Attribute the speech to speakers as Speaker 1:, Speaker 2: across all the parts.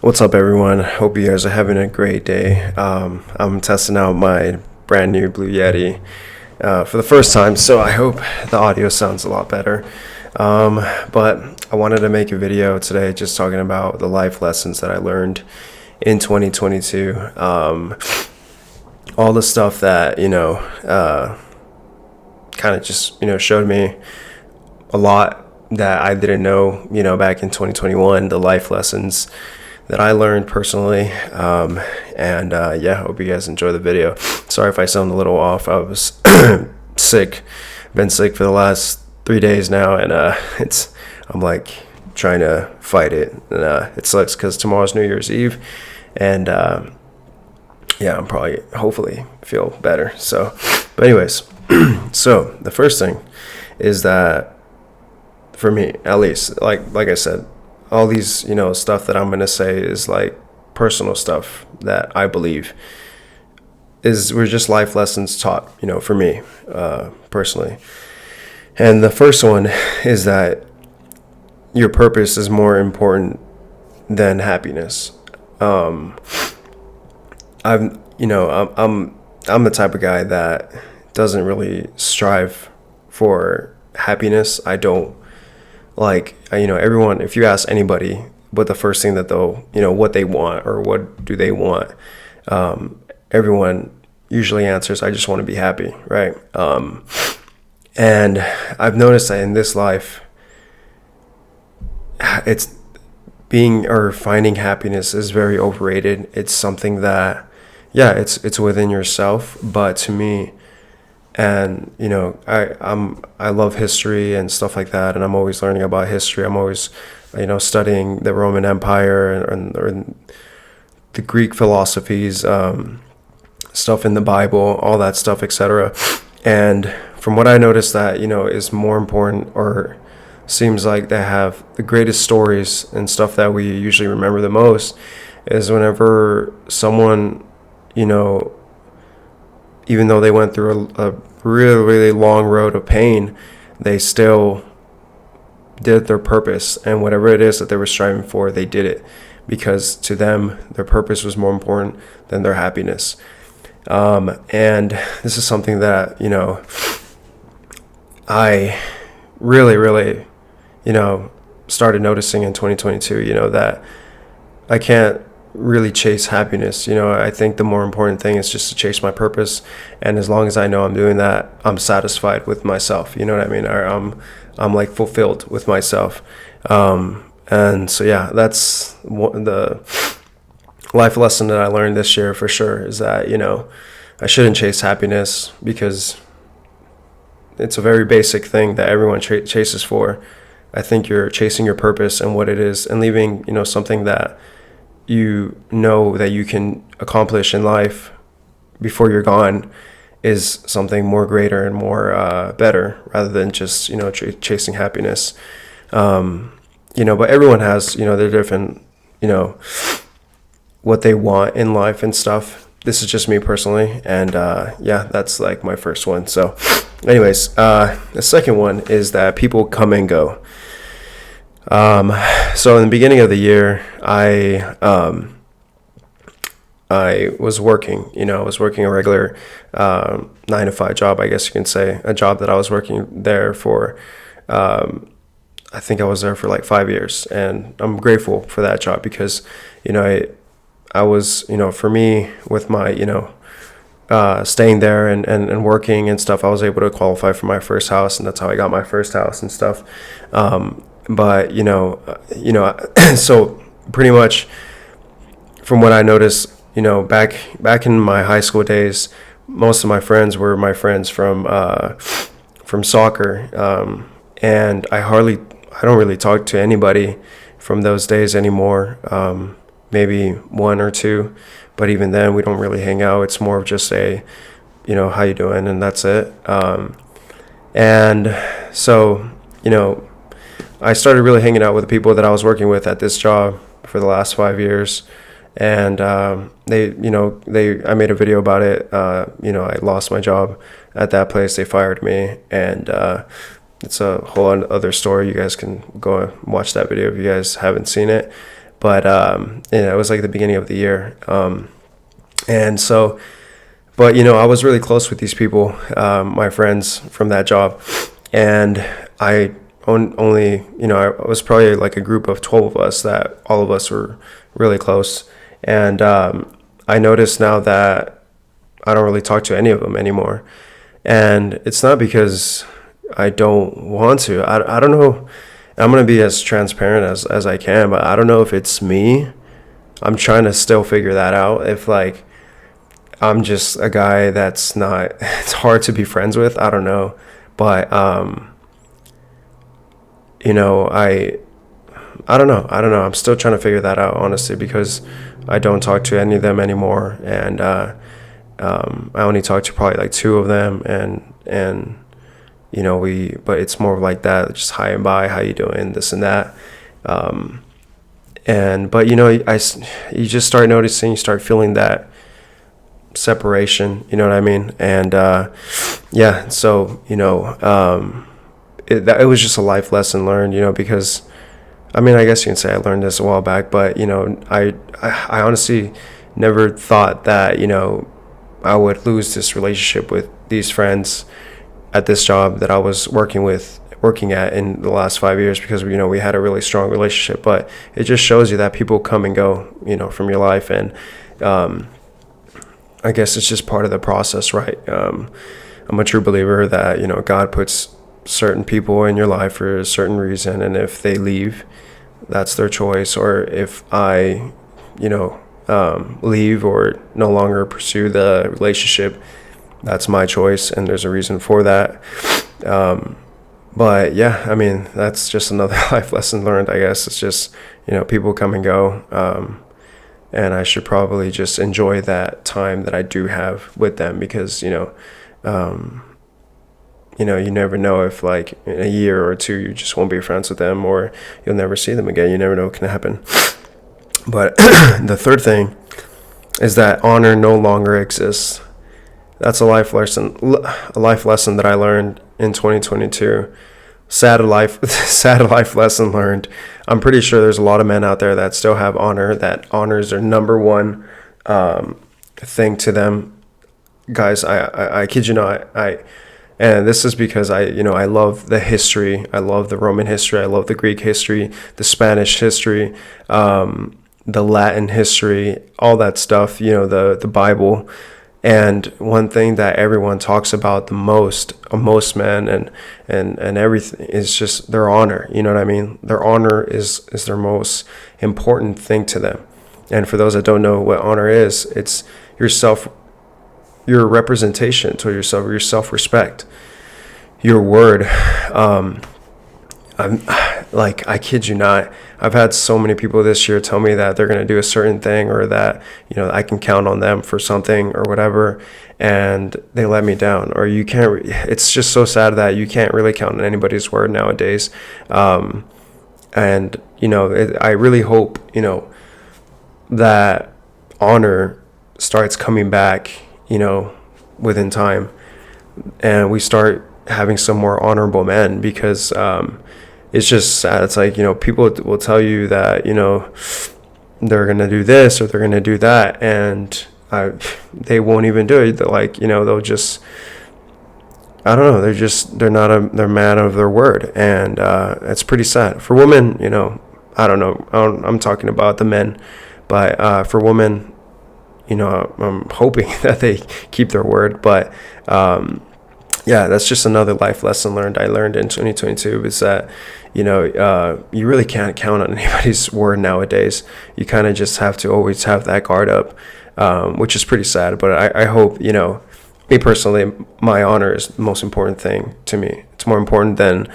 Speaker 1: What's up, everyone? Hope you guys are having a great day. I'm testing out my brand new Blue Yeti for the first time, so I hope the audio sounds a lot better. But I wanted to make a video today just talking about the life lessons that I learned in 2022. All the stuff that, kind of just, showed me a lot that I didn't know, back in 2021, the life lessons that I learned personally. Hope you guys enjoy the video. Sorry if I sound a little off. I was sick. Been sick for the last 3 days now, and I'm like trying to fight it. And it sucks because tomorrow's New Year's Eve, and I'm probably hopefully feel better. But anyways, so the first thing is that for me, at least, like I said, all these, stuff that I'm going to say is like personal stuff that I believe were just life lessons taught, for me, personally. And the first one is that your purpose is more important than happiness. I'm the type of guy that doesn't really strive for happiness. I don't everyone, if you ask anybody what the first thing that they'll, what they want or what do they want, everyone usually answers, I just want to be happy, right? And I've noticed that in this life, finding happiness is very overrated. It's something that, it's within yourself, but to me, and I love history and stuff like that, and I'm always learning about history. I'm always studying the Roman Empire and the Greek philosophies, stuff in the Bible, all that stuff, etc. And from what I noticed, that is more important, or seems like they have the greatest stories and stuff that we usually remember the most, is whenever someone, even though they went through a really, really long road of pain, they still did their purpose. And whatever it is that they were striving for, they did it. Because to them, their purpose was more important than their happiness. And this is something that, I really, really, started noticing in 2022, that I can't really chase happiness. I think the more important thing is just to chase my purpose, and as long as I know I'm doing that, I'm satisfied with myself. You know what I mean? I'm like fulfilled with myself. And so that's the life lesson that I learned this year for sure, is that I shouldn't chase happiness, because it's a very basic thing that everyone chases for. I think you're chasing your purpose and what it is, and leaving something that that you can accomplish in life before you're gone is something more greater and more better, rather than just chasing happiness. But everyone has their different what they want in life and stuff. This is just me personally, and that's like my first one. So anyways, the second one is that people come and go. So in the beginning of the year, I was working, a regular 9-to-5 job, I guess you can say, a job that I was working there for. I think I was there for like 5 years, and I'm grateful for that job, because I was, for me, with my staying there and working and stuff, I was able to qualify for my first house, and that's how I got my first house and stuff. But so pretty much from what I noticed, back in my high school days, most of my friends were my friends from soccer, and I don't really talk to anybody from those days anymore. Maybe one or two, but even then we don't really hang out. It's more of just a, how you doing, and that's it. And so I started really hanging out with the people that I was working with at this job for the last 5 years. And I made a video about it. I lost my job at that place. They fired me, and it's a whole other story. You guys can go and watch that video if you guys haven't seen it. but it was like the beginning of the year. And so, but I was really close with these people, my friends from that job, and I only, I was probably like a group of 12 of us that all of us were really close. And I noticed now that I don't really talk to any of them anymore. And it's not because I don't want to. I don't know. I'm going to be as transparent as I can, but I don't know if it's me. I'm trying to still figure that out. If like I'm just a guy that's not, it's hard to be friends with. I don't know. But, I don't know. I'm still trying to figure that out, honestly, because I don't talk to any of them anymore. And I only talk to probably like two of them. And but it's more like that, just hi and bye, how you doing, this and that. But you just start noticing, you start feeling that separation, you know what I mean? And so it was just a life lesson learned, because I mean, I guess you can say I learned this a while back, but I honestly never thought that I would lose this relationship with these friends at this job that I was working at in the last 5 years, because we had a really strong relationship. But it just shows you that people come and go from your life, and I guess it's just part of the process, right? I'm a true believer that God puts certain people in your life for a certain reason, and if they leave, that's their choice. Or if I leave or no longer pursue the relationship, that's my choice, and there's a reason for that. But yeah, I mean, that's just another life lesson learned, I guess. It's just people come and go, and I should probably just enjoy that time that I do have with them, because you never know if like in a year or two you just won't be friends with them, or you'll never see them again. You never know what can happen. But the third thing is that honor no longer exists. That's a life lesson that I learned in 2022. Sad life lesson learned. I'm pretty sure there's a lot of men out there that still have honor, that honor is their number one thing to them. Guys, I kid you not, and this is because I love the history. I love the Roman history. I love the Greek history, the Spanish history, the Latin history, all that stuff, the Bible. And one thing that everyone talks about the most men and everything, is just their honor. You know what I mean? Their honor is their most important thing to them. And for those that don't know what honor is, it's your representation to yourself, your self-respect, your word. I kid you not, I've had so many people this year tell me that they're going to do a certain thing, or that I can count on them for something or whatever, and they let me down. Or you can't, it's just so sad that you can't really count on anybody's word nowadays. I really hope that honor starts coming back within time, and we start having some more honorable men, because it's just sad. It's like, people will tell you that, they're going to do this or they're going to do that, and they won't even do it. They're like, they'll just, I don't know, they're man of their word. And it's pretty sad. For women, I don't know, I'm talking about the men, but for women, I'm hoping that they keep their word. But that's just another life lesson learned. I learned in 2022 is that, you really can't count on anybody's word nowadays. You kind of just have to always have that guard up, which is pretty sad. But I hope, me personally, my honor is the most important thing to me. It's more important than,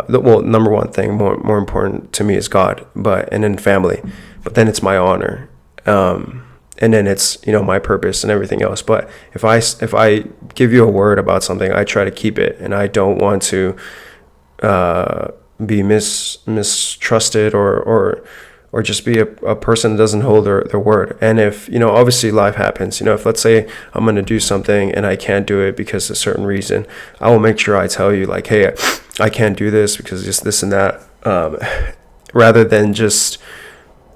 Speaker 1: number one thing, more important to me is God, and then family. But then it's my honor. And then it's, my purpose and everything else. But if I give you a word about something, I try to keep it, and I don't want to be mistrusted or just be a person that doesn't hold their word. And if, obviously life happens, if let's say I'm going to do something and I can't do it because of a certain reason, I will make sure I tell you, like, hey, I can't do this because just this and that, rather than just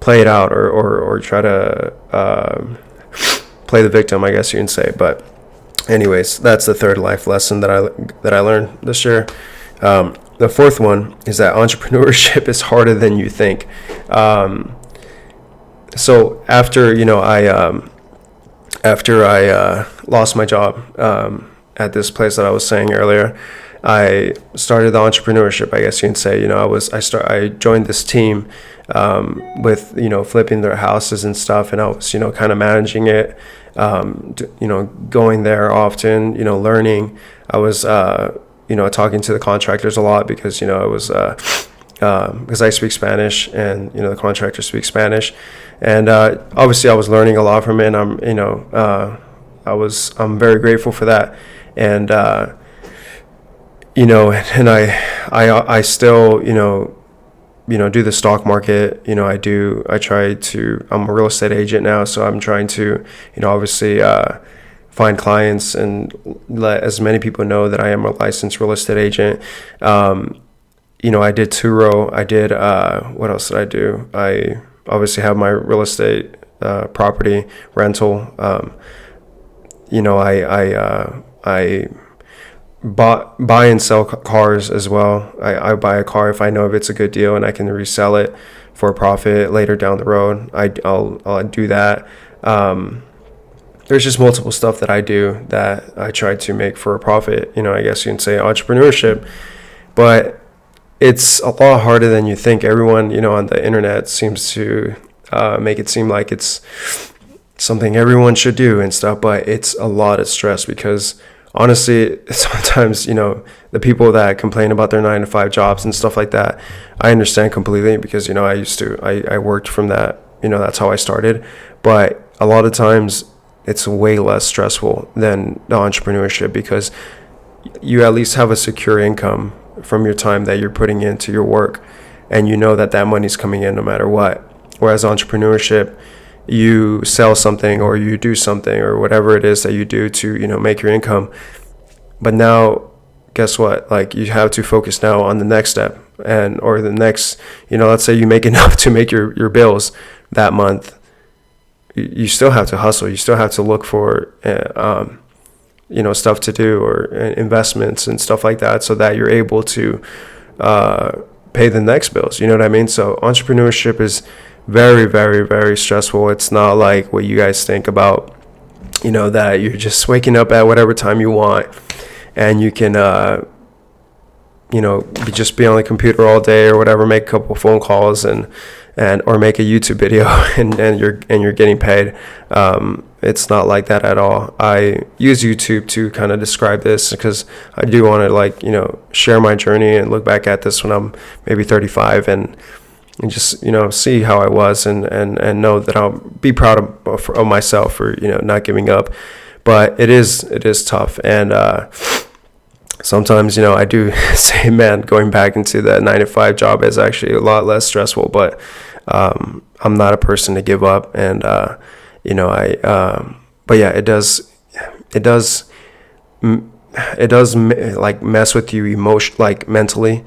Speaker 1: play it out, or try to play the victim, I guess you can say. But anyways, that's the third life lesson that I learned this year. The fourth one is that entrepreneurship is harder than you think. So after I lost my job at this place that I was saying earlier, I started the entrepreneurship, I guess you can say. I joined this team with flipping their houses and stuff, and I was kind of managing it, going there often, learning. I was talking to the contractors a lot because because I speak Spanish, and the contractors speak Spanish, and obviously I was learning a lot from it. And I'm very grateful for that, and and I still do the stock market. I'm a real estate agent now, so I'm trying to obviously find clients and let as many people know that I am a licensed real estate agent. I did Turo. I did, what else did I do? I obviously have my real estate property rental. I buy and sell cars as well. I buy a car if I know if it's a good deal and I can resell it for a profit later down the road. I'll do that. There's just multiple stuff that I do that I try to make for a profit. I guess you can say entrepreneurship, but it's a lot harder than you think. Everyone, on the internet seems to make it seem like it's something everyone should do and stuff, but it's a lot of stress because honestly, sometimes, the people that complain about their 9-to-5 jobs and stuff like that, I understand completely because, I worked from that, that's how I started. But a lot of times it's way less stressful than the entrepreneurship because you at least have a secure income from your time that you're putting into your work, and that money's coming in no matter what. Whereas entrepreneurship, you sell something or you do something or whatever it is that you do to make your income, but now guess what, like you have to focus now on the next step or the next, let's say you make enough to make your bills that month. You still have to hustle. You still have to look for stuff to do or investments and stuff like that so that you're able to pay the next bills. You know what I mean? So entrepreneurship is very, very, very stressful. It's not like what you guys think about, that you're just waking up at whatever time you want and you can, just be on the computer all day or whatever, make a couple phone calls and or make a YouTube video and you're getting paid. It's not like that at all. I use YouTube to kind of describe this because I do want to share my journey and look back at this when I'm maybe 35 and just see how I was and know that I'll be proud of myself for not giving up. But it is tough, and sometimes I do say, man, going back into that 9-to-5 job is actually a lot less stressful. But I'm not a person to give up, and but yeah, it does like mess with you mentally.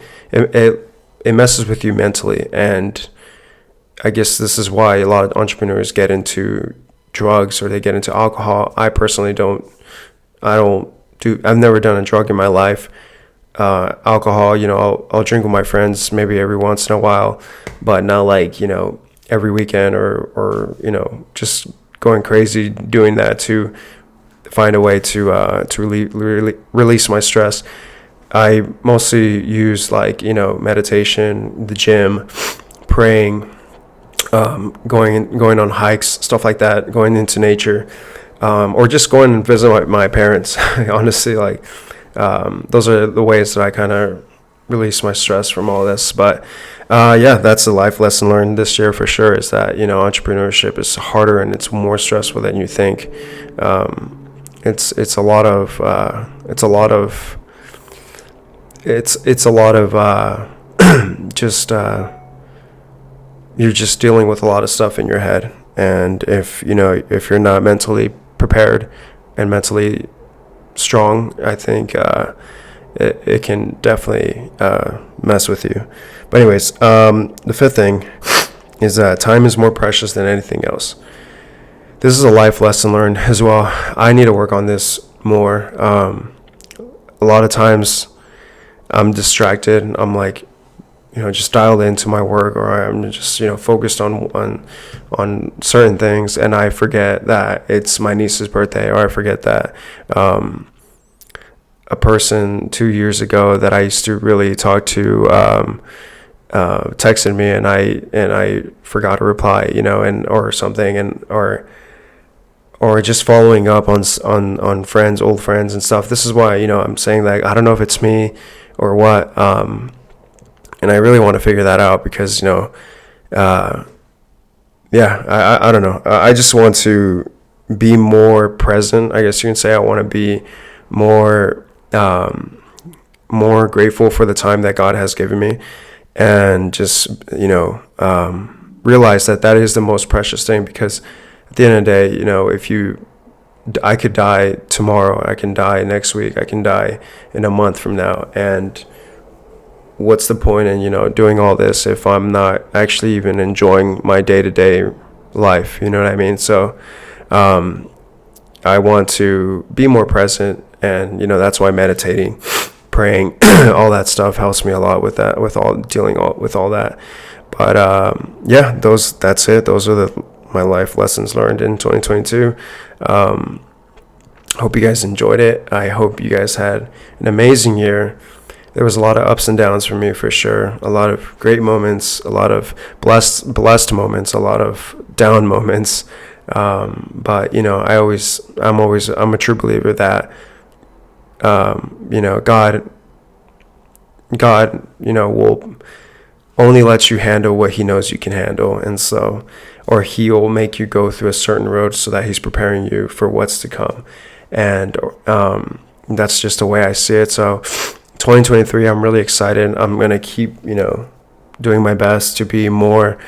Speaker 1: It messes with you mentally, and I guess this is why a lot of entrepreneurs get into drugs or they get into alcohol. I personally I've never done a drug in my life. Alcohol, I'll drink with my friends maybe every once in a while, but not like, every weekend or just going crazy doing that to find a way to release my stress. I mostly use meditation, the gym, praying, going on hikes, stuff like that, going into nature, or just going and visit my parents. Honestly, those are the ways that I kind of release my stress from all this. But that's a life lesson learned this year for sure, is that entrepreneurship is harder and it's more stressful than you think. It's a lot of just you're just dealing with a lot of stuff in your head, and if you're not mentally prepared and mentally strong, I think it can definitely mess with you. But anyways, the fifth thing is that time is more precious than anything else. This is a life lesson learned as well. I need to work on this more. A lot of times I'm distracted. I'm like, just dialed into my work, or I'm just, focused on certain things, and I forget that it's my niece's birthday, or I forget that a person 2 years ago that I used to really talk to texted me, and I forgot to reply, and or something, and or just following up on friends, old friends and stuff. This is why, I'm saying that I don't know if it's me or what. And I really want to figure that out because, I don't know. I just want to be more present, I guess you can say. I want to be more grateful for the time that God has given me, and just, realize that is the most precious thing, because at the end of the day, I could die tomorrow, I can die next week, I can die in a month from now, and what's the point in, doing all this if I'm not actually even enjoying my day-to-day life, you know what I mean? So I want to be more present, and that's why meditating, praying, all that stuff helps me a lot with that, with all that. But that's it. Those are my life lessons learned in 2022. Hope you guys enjoyed it. I hope you guys had an amazing year. There was a lot of ups and downs for me, for sure. A lot of great moments, a lot of blessed moments, a lot of down moments. But I'm a true believer that God will only let you handle what he knows you can handle, and so, or he will make you go through a certain road so that he's preparing you for what's to come. And that's just the way I see it. So 2023, I'm really excited. I'm going to keep, doing my best to be more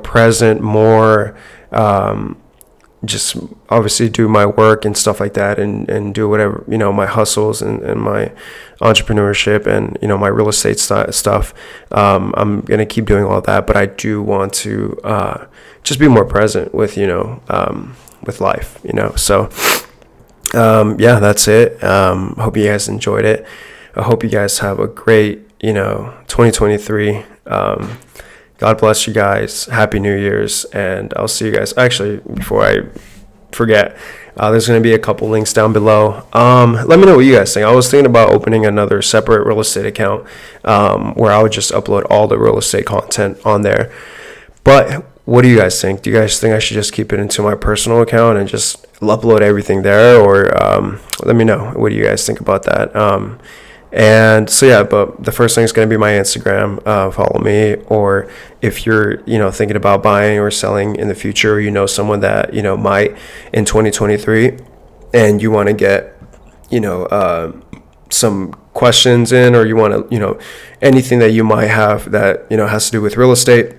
Speaker 1: present, more just obviously do my work and stuff like that, and do whatever, my hustles and my entrepreneurship and, my real estate stuff. I'm going to keep doing all that, but I do want to just be more present with, with life, so that's it. Hope you guys enjoyed it. I hope you guys have a great 2023. God bless you guys. Happy New Year's, and I'll see you guys. Actually, before I forget, there's going to be a couple links down below. Let me know what you guys think. I was thinking about opening another separate real estate account where I would just upload all the real estate content on there. But what do you guys think? Do you guys think I should just keep it into my personal account and just upload everything there? Or let me know. What do you guys think about that? And so, but the first thing is going to be my Instagram. Follow me. Or if you're, thinking about buying or selling in the future, or someone that, might in 2023, and you want to get, some questions in, or you want to, anything that you might have that, has to do with real estate,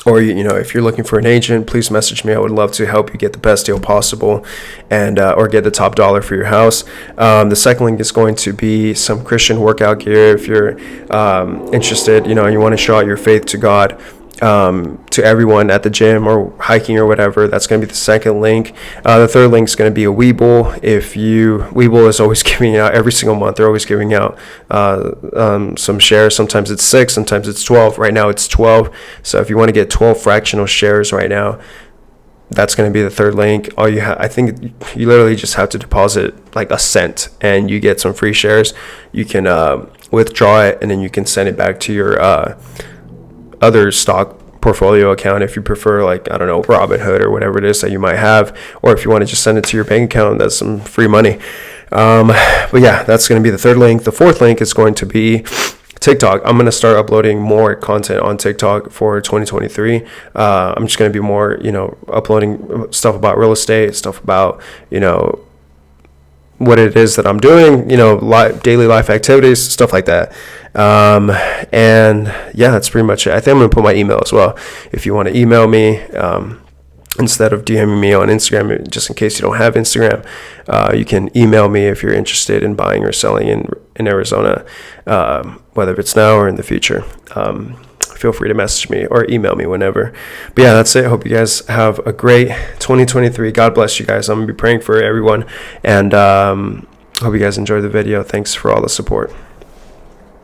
Speaker 1: or, if you're looking for an agent, please message me. I would love to help you get the best deal possible, and or get the top dollar for your house. The second link is going to be some Christian workout gear. If you're interested, you want to show out your faith to God, to everyone at the gym or hiking or whatever, that's going to be the second link. The third link is going to be a Webull. Webull is always giving out every single month. They're always giving out some shares. Sometimes it's 6, sometimes it's 12. Right now it's 12. So if you want to get 12 fractional shares right now, that's going to be the third link. I think you literally just have to deposit like a cent, and you get some free shares. You can withdraw it, and then you can send it back to your other stock portfolio account if you prefer, like, I don't know, Robinhood or whatever it is that you might have, or if you want to just send it to your bank account, that's some free money. But that's going to be the third link. The fourth link is going to be TikTok. I'm going to start uploading more content on TikTok for 2023. I'm just going to be more, uploading stuff about real estate, stuff about, what it is that I'm doing, daily life activities, stuff like that. And that's pretty much it. I think I'm going to put my email as well. If you want to email me, instead of DMing me on Instagram, just in case you don't have Instagram, you can email me if you're interested in buying or selling in Arizona, whether it's now or in the future. feel free to message me or email me whenever. But yeah, that's it. Hope you guys have a great 2023. God bless you guys. I'm going to be praying for everyone. And hope you guys enjoyed the video. Thanks for all the support.